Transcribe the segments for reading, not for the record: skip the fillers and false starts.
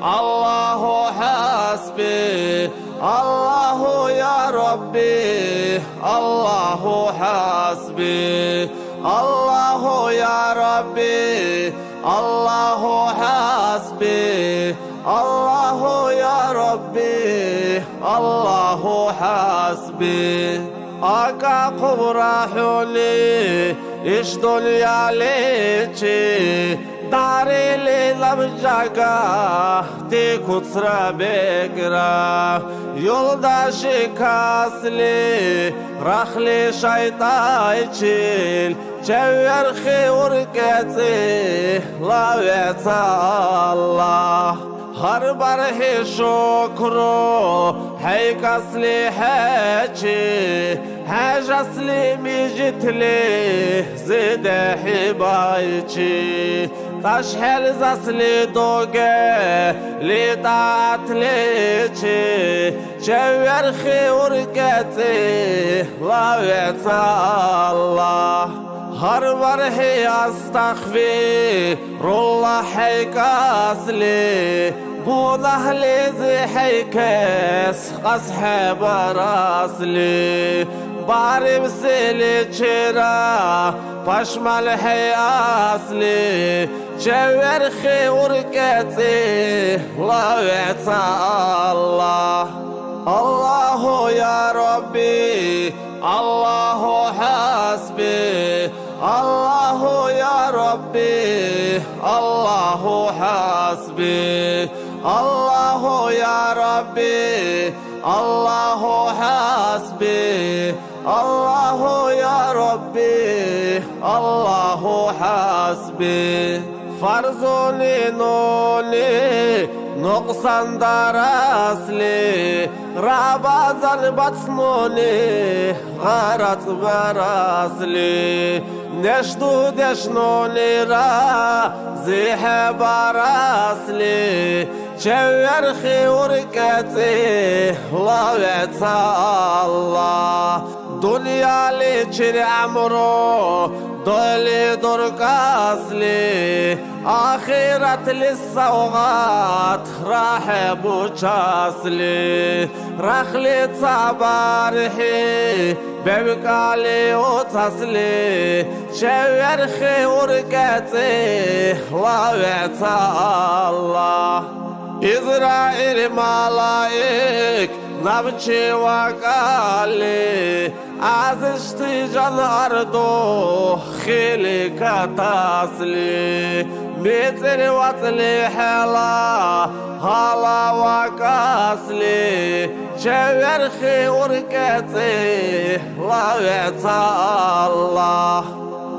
Allahu hasbi, Allahu ya Rabbi, Allahu hasbi, Allahu ya Rabbi, Allahu hasbi, Allahu ya Rabbi, Allahu hasbi. Aka kubra huli iş dünyaliçi darili lamjaga ti kutsra bekra yoldaşı kasli rahli şeytayçil çeverhi urketi lavetsa Allah har barhi şokru hey kasli heçi hej asli mijitli zide hibayçi taş hel zasli doge li taatliçi çeverhi urketi lavetsa Allah har barhi astaghfirullah hey kasli bu nahlizi heykes qashe barasli barim sili çira paşmal hey asli çeverhi urketi lavetsa Allah Allahu ya Rabbi Allahu hasbi Allahu ya Rabbi Allahu hasbi Allahu ya Rabbi Allahu hasbi Allahu ya Rabbi Allahu hasbi farzuli noli noksan darasli rabazan batsnoli gharat barasli neştu deşnoli ra zihe barasli çeverhi urketi lavetsa Allah dünyali çir amru doli durkasli ahiret lissavgat rahibu çasli rahli tabarhi bevkali utasli çeverhi urketi lavetsa Allah İsrail malaik nabçı vakali azıştı can ardu khilikat asli mitir vatli hala hala vakasli çeverhi urketi lavetsa Allah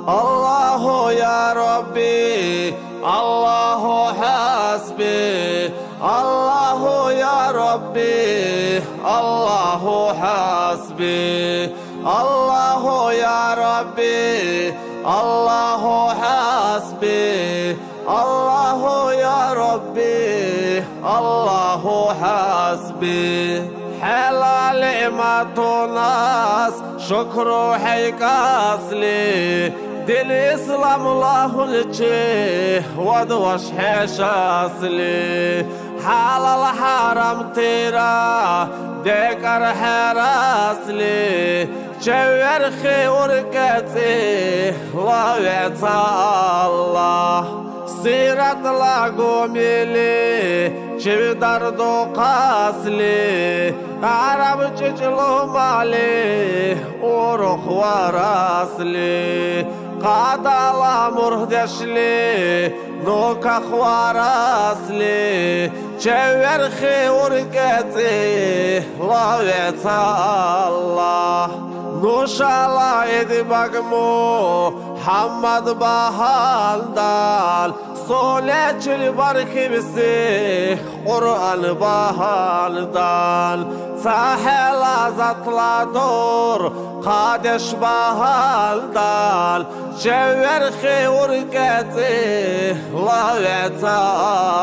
Allahu ya Rabbi Allahu hasbi Allahu ya Rabbi Allahu hasbi Allahu ya Rabbi Allahu hasbi Allahu ya Rabbi Allahu hasbi helal matunas şükru heykasli dil İslam lahulçi vadvaş heşasli halal haram tira dekar herasli çeverhi urketi lavetsa Allah siratla gomili çivdar dokasli arab çiçlu mali uruh varasli qadala murdeşli nokah varasli çeverhi urketi lavetsa Allah nuşala edibagmu Hamad bahaldal soleçil barkibisi Kur'an bahaldal sahel azatla dur kadeş bahaldal çeverhi urketi lavetsa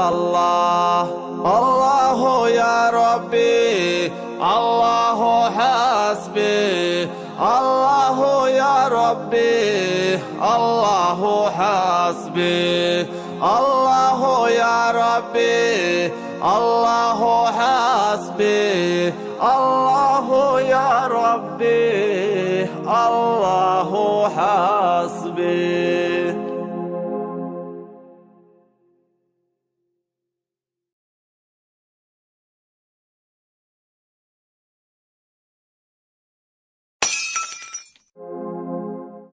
Allah Allahu ya Rabbi Allahu hasbi Allahu ya Rabbi Allahu hasbi Allahu ya Rabbi الله حسبي الله يا ربي الله حسبي